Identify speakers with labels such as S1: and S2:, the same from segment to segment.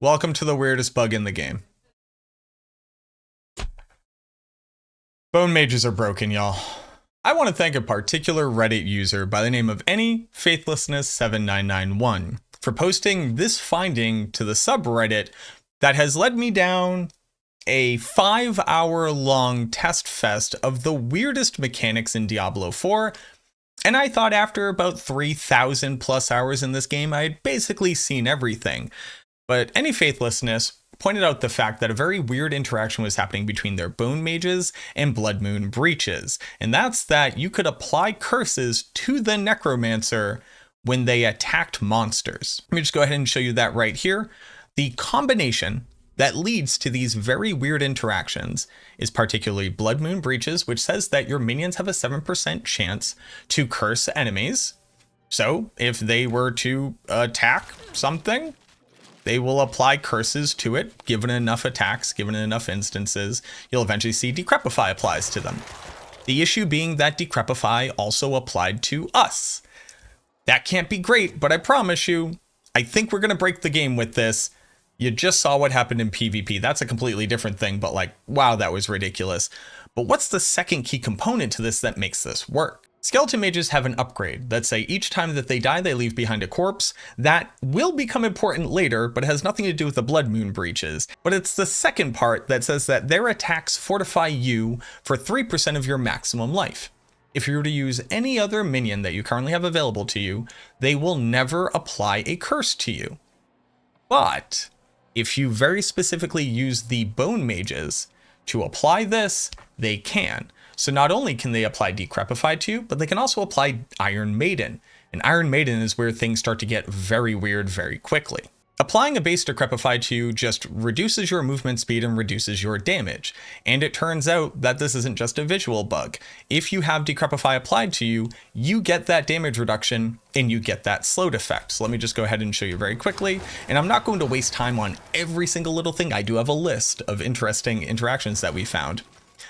S1: Welcome to the weirdest bug in the game. Bone mages are broken, y'all. I want to thank a particular Reddit user by the name of AnyFaithlessness7991 for posting this finding to the subreddit that has led me down a 5-hour-long test fest of the weirdest mechanics in Diablo 4, and I thought after about 3,000 plus hours in this game, I had basically seen everything. But AnyFaithlessness pointed out the fact that a very weird interaction was happening between their Bone Mages and Bloodmoon Breeches, and that's that you could apply curses to the Necromancer when they attacked monsters. Let me just go ahead and show you that right here. The combination that leads to these very weird interactions is particularly Bloodmoon Breeches, which says that your minions have a 7% chance to curse enemies. So if they were to attack something, they will apply curses to it. Given enough attacks, given enough instances, you'll eventually see Decrepify applies to them. The issue being that Decrepify also applied to us. That can't be great, but I promise you, I think we're going to break the game with this. You just saw what happened in PvP. That's a completely different thing, but like, wow, that was ridiculous. But what's the second key component to this that makes this work? Skeleton mages have an upgrade that say each time that they die, they leave behind a corpse. That will become important later, but it has nothing to do with the Bloodmoon Breeches. But it's the second part that says that their attacks fortify you for 3% of your maximum life. If you were to use any other minion that you currently have available to you, they will never apply a curse to you. But if you very specifically use the Bone Mages to apply this, they can. So not only can they apply Decrepify to you, but they can also apply Iron Maiden. And Iron Maiden is where things start to get very weird very quickly. Applying a base Decrepify to you just reduces your movement speed and reduces your damage. And it turns out that this isn't just a visual bug. If you have Decrepify applied to you, you get that damage reduction and you get that slowed effect. So let me just go ahead and show you very quickly. And I'm not going to waste time on every single little thing. I do have a list of interesting interactions that we found.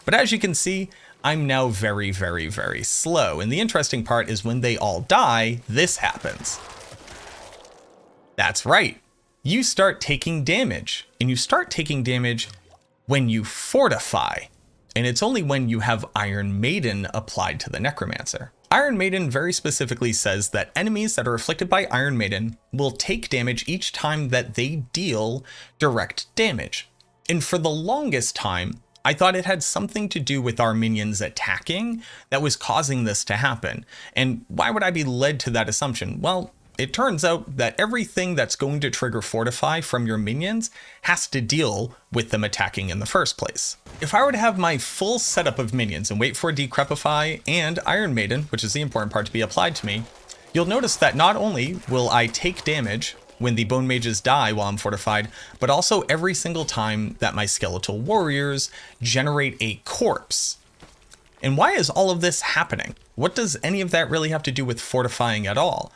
S1: But as you can see, I'm now very, very, very slow. And the interesting part is when they all die, this happens. That's right. You start taking damage, and you start taking damage when you fortify. And it's only when you have Iron Maiden applied to the Necromancer. Iron Maiden very specifically says that enemies that are afflicted by Iron Maiden will take damage each time that they deal direct damage. And for the longest time, I thought it had something to do with our minions attacking that was causing this to happen. And why would I be led to that assumption? Well, it turns out that everything that's going to trigger Fortify from your minions has to deal with them attacking in the first place. If I were to have my full setup of minions and wait for Decrepify and Iron Maiden, which is the important part, to be applied to me, you'll notice that not only will I take damage when the Bone Mages die while I'm fortified, but also every single time that my skeletal warriors generate a corpse. And why is all of this happening? What does any of that really have to do with fortifying at all?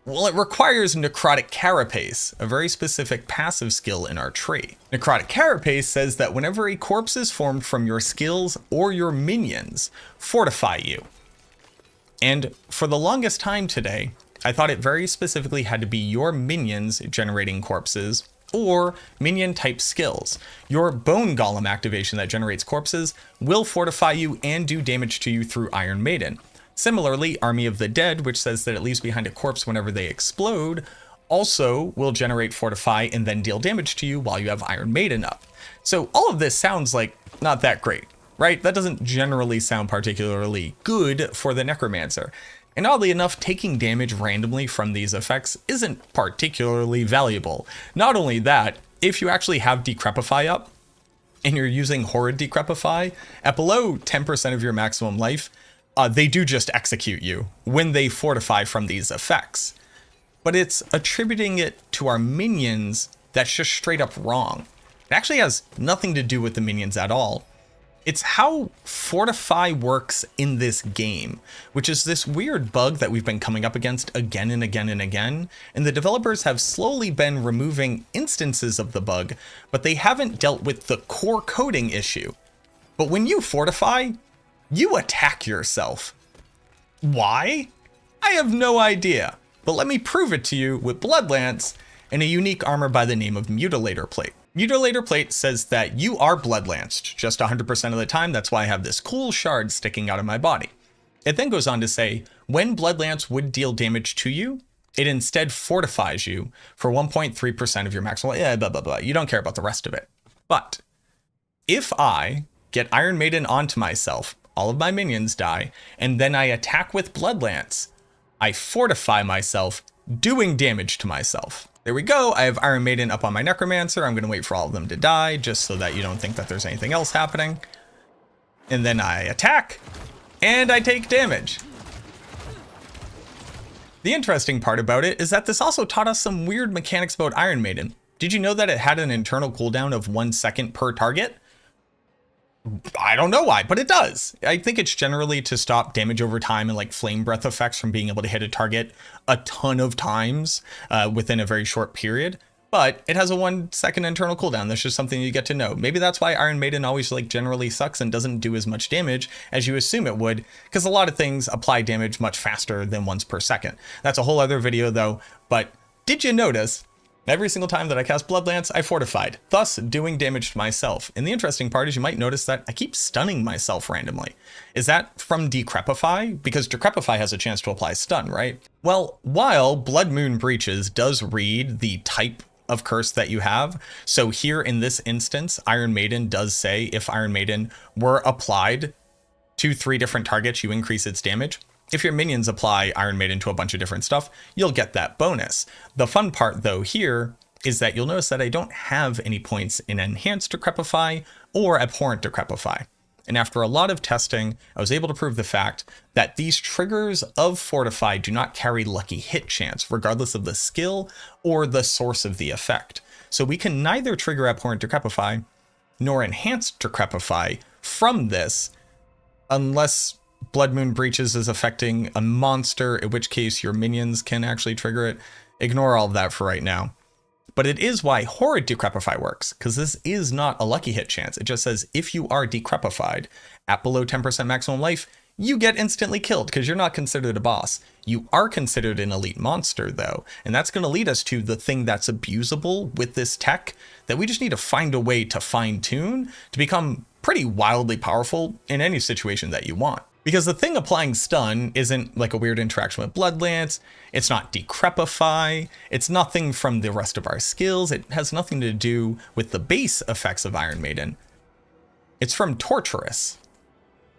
S1: Well, it requires Necrotic Carapace, a very specific passive skill in our tree. Necrotic Carapace says that whenever a corpse is formed from your skills or your minions, fortify you. And for the longest time today, I thought it very specifically had to be your minions generating corpses or minion type skills. Your Bone Golem activation that generates corpses will fortify you and do damage to you through Iron Maiden. Similarly, Army of the Dead, which says that it leaves behind a corpse whenever they explode, also will generate Fortify and then deal damage to you while you have Iron Maiden up. So all of this sounds like not that great, right? That doesn't generally sound particularly good for the Necromancer. And oddly enough, taking damage randomly from these effects isn't particularly valuable. Not only that, if you actually have Decrepify up, and you're using Horrid Decrepify, at below 10% of your maximum life, they do just execute you when they fortify from these effects. But it's attributing it to our minions that's just straight up wrong. It actually has nothing to do with the minions at all. It's how Fortify works in this game, which is this weird bug that we've been coming up against again and again and again, and the developers have slowly been removing instances of the bug, but they haven't dealt with the core coding issue. But when you fortify, you attack yourself. Why? I have no idea, but let me prove it to you with Bloodlance and a unique armor by the name of Mutilator Plate. Mutilator Plate says that you are bloodlanced just 100% of the time. That's why I have this cool shard sticking out of my body. It then goes on to say, when Bloodlance would deal damage to you, it instead fortifies you for 1.3% of your maximal, blah, blah, blah. You don't care about the rest of it. But if I get Iron Maiden onto myself, all of my minions die, and then I attack with Bloodlance, I fortify myself, doing damage to myself. There we go. I have Iron Maiden up on my Necromancer. I'm going to wait for all of them to die, just so that you don't think that there's anything else happening. And then I attack, and I take damage. The interesting part about it is that this also taught us some weird mechanics about Iron Maiden. Did you know that it had an internal cooldown of 1 second per target? I don't know why, but it does. I think it's generally to stop damage over time and like flame breath effects from being able to hit a target a ton of times within a very short period. But it has a 1 second internal cooldown. That's just something you get to know. Maybe that's why Iron Maiden always like generally sucks and doesn't do as much damage as you assume it would, because a lot of things apply damage much faster than once per second. That's a whole other video though. But did you notice every single time that I cast Bloodlance, I fortified, thus doing damage to myself? And the interesting part is you might notice that I keep stunning myself randomly. Is that from Decrepify? Because Decrepify has a chance to apply stun, right? Well, while Bloodmoon Breeches does read the type of curse that you have, so here in this instance, Iron Maiden does say if Iron Maiden were applied to 3 different targets, you increase its damage. If your minions apply Iron Maiden to a bunch of different stuff, you'll get that bonus. The fun part though here is that you'll notice that I don't have any points in Enhanced Decrepify or Abhorrent Decrepify. And after a lot of testing, I was able to prove the fact that these triggers of Fortify do not carry lucky hit chance, regardless of the skill or the source of the effect. So we can neither trigger Abhorrent Decrepify nor Enhanced Decrepify from this unless Bloodmoon Breeches is affecting a monster, in which case your minions can actually trigger it. Ignore all of that for right now. But it is why Horrid Decrepify works, because this is not a lucky hit chance. It just says if you are decrepified at below 10% maximum life, you get instantly killed because you're not considered a boss. You are considered an elite monster though, and that's going to lead us to the thing that's abusable with this tech that we just need to find a way to fine tune to become pretty wildly powerful in any situation that you want. Because the thing applying stun isn't like a weird interaction with Bloodlance, it's not Decrepify, it's nothing from the rest of our skills, it has nothing to do with the base effects of Iron Maiden. It's from Torturous.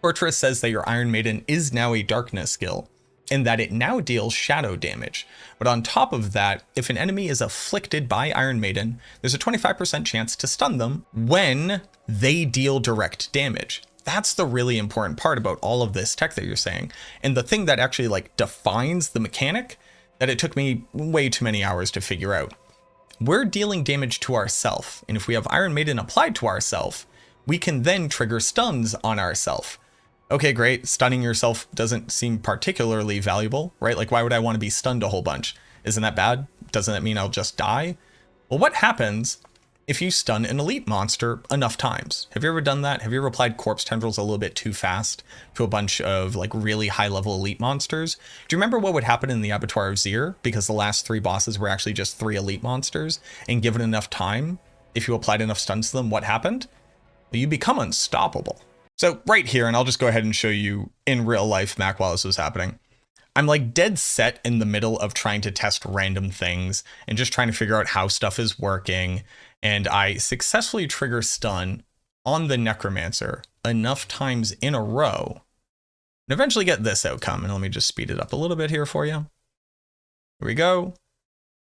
S1: Torturous says that your Iron Maiden is now a darkness skill, and that it now deals shadow damage. But on top of that, if an enemy is afflicted by Iron Maiden, there's a 25% chance to stun them when they deal direct damage. That's the really important part about all of this tech that you're saying. And the thing that actually like defines the mechanic that it took me way too many hours to figure out. We're dealing damage to ourself. And if we have Iron Maiden applied to ourself, we can then trigger stuns on ourself. Okay, great. Stunning yourself doesn't seem particularly valuable, right? Like, why would I want to be stunned a whole bunch? Isn't that bad? Doesn't that mean I'll just die? Well, what happens if you stun an elite monster enough times? Have you ever done that? Have you ever applied corpse tendrils a little bit too fast to a bunch of like really high level elite monsters? Do you remember what would happen in the Abattoir of Zir? Because the last 3 bosses were actually just 3 elite monsters, and given enough time, if you applied enough stuns to them, what happened? You become unstoppable. So right here, and I'll just go ahead and show you in real life, Mac, while this was happening. I'm like dead set in the middle of trying to test random things and just trying to figure out how stuff is working. And I successfully trigger stun on the Necromancer enough times in a row and eventually get this outcome. And let me just speed it up a little bit here for you. Here we go.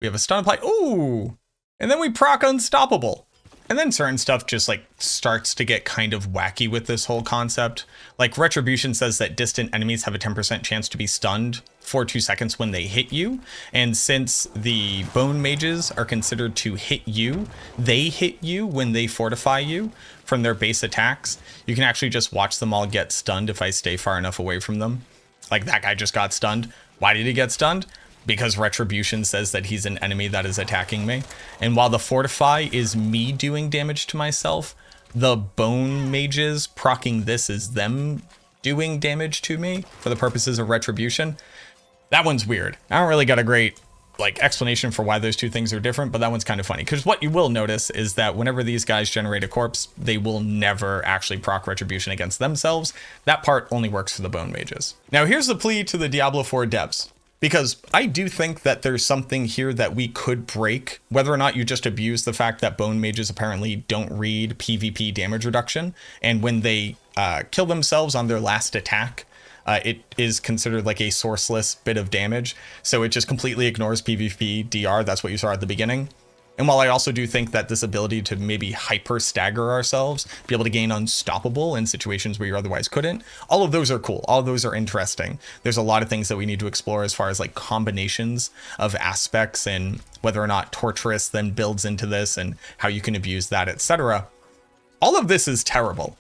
S1: We have a stun apply. Ooh! And then we proc unstoppable. And then certain stuff just like starts to get kind of wacky with this whole concept. Like Retribution says that distant enemies have a 10% chance to be stunned for 2 seconds when they hit you. And since the Bone Mages are considered to hit you, they hit you when they fortify you from their base attacks. You can actually just watch them all get stunned if I stay far enough away from them. Like that guy just got stunned. Why did he get stunned? Because Retribution says that he's an enemy that is attacking me. And while the Fortify is me doing damage to myself, the Bone Mages proccing this is them doing damage to me for the purposes of Retribution. That one's weird. I don't really got a great like explanation for why those two things are different, but that one's kind of funny because what you will notice is that whenever these guys generate a corpse, they will never actually proc retribution against themselves. That part only works for the Bone Mages. Now here's the plea to the Diablo 4 devs, because I do think that there's something here that we could break, whether or not you just abuse the fact that Bone Mages apparently don't read PvP damage reduction, and when they kill themselves on their last attack, it is considered like a sourceless bit of damage, so it just completely ignores PvP DR. That's what you saw at the beginning. And while I also do think that this ability to maybe hyper stagger ourselves, be able to gain unstoppable in situations where you otherwise couldn't, all of those are cool. All of those are interesting. There's a lot of things that we need to explore as far as like combinations of aspects and whether or not Torturous then builds into this and how you can abuse that, etc. All of this is terrible.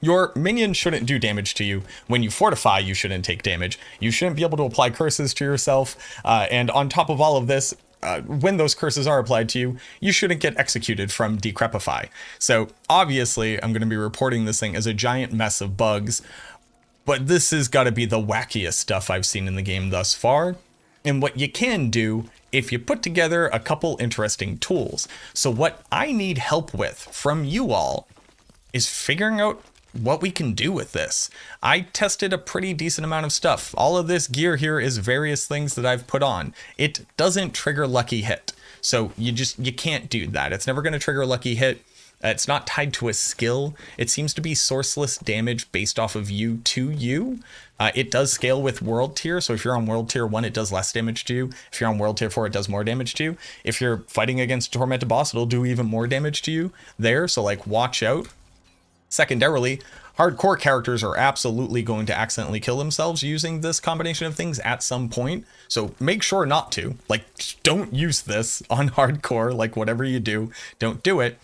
S1: Your minion shouldn't do damage to you. When you fortify, you shouldn't take damage. You shouldn't be able to apply curses to yourself. And on top of all of this, when those curses are applied to you, you shouldn't get executed from Decrepify. So obviously, I'm going to be reporting this thing as a giant mess of bugs, but this has got to be the wackiest stuff I've seen in the game thus far. And what you can do if you put together a couple interesting tools. So what I need help with from you all is figuring out what we can do with this. I tested a pretty decent amount of stuff. All of this gear here is various things that I've put on. It doesn't trigger lucky hit. So you can't do that. It's never going to trigger lucky hit. It's not tied to a skill. It seems to be sourceless damage based off of you to you. It does scale with world tier. So if you're on world tier 1, it does less damage to you. If you're on world tier 4, it does more damage to you. If you're fighting against a tormented boss, it'll do even more damage to you there. So like watch out. Secondarily, hardcore characters are absolutely going to accidentally kill themselves using this combination of things at some point. So make sure not to. Like, don't use this on hardcore. Like, whatever you do, don't do it.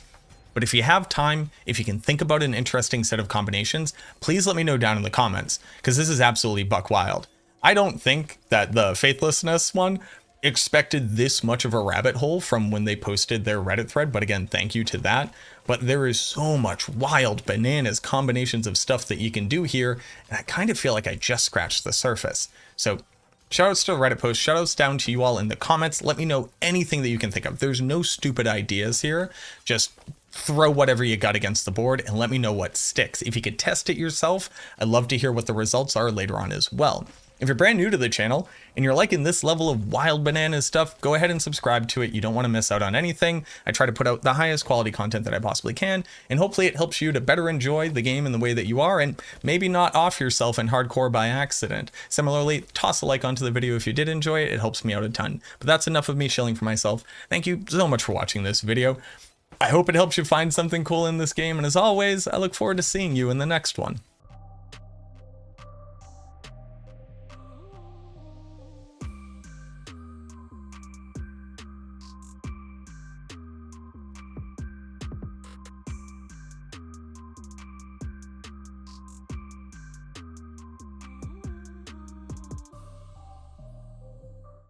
S1: But if you have time, if you can think about an interesting set of combinations, please let me know down in the comments, because this is absolutely buck wild. I don't think that the Faithlessness one expected this much of a rabbit hole from when they posted their Reddit thread, but again, thank you to that. But there is so much wild bananas combinations of stuff that you can do here, and I kind of feel like I just scratched the surface. So shoutouts to the Reddit post, shoutouts down to you all in the comments. Let me know anything that you can think of. There's no stupid ideas here. Just throw whatever you got against the board and let me know what sticks. If you could test it yourself, I'd love to hear what the results are later on as well. If you're brand new to the channel and you're liking this level of wild bananas stuff, go ahead and subscribe to it. You don't want to miss out on anything. I try to put out the highest quality content that I possibly can, and hopefully it helps you to better enjoy the game in the way that you are and maybe not off yourself in hardcore by accident. Similarly, toss a like onto the video if you did enjoy it. It helps me out a ton. But that's enough of me shilling for myself. Thank you so much for watching this video. I hope it helps you find something cool in this game, and as always, I look forward to seeing you in the next one.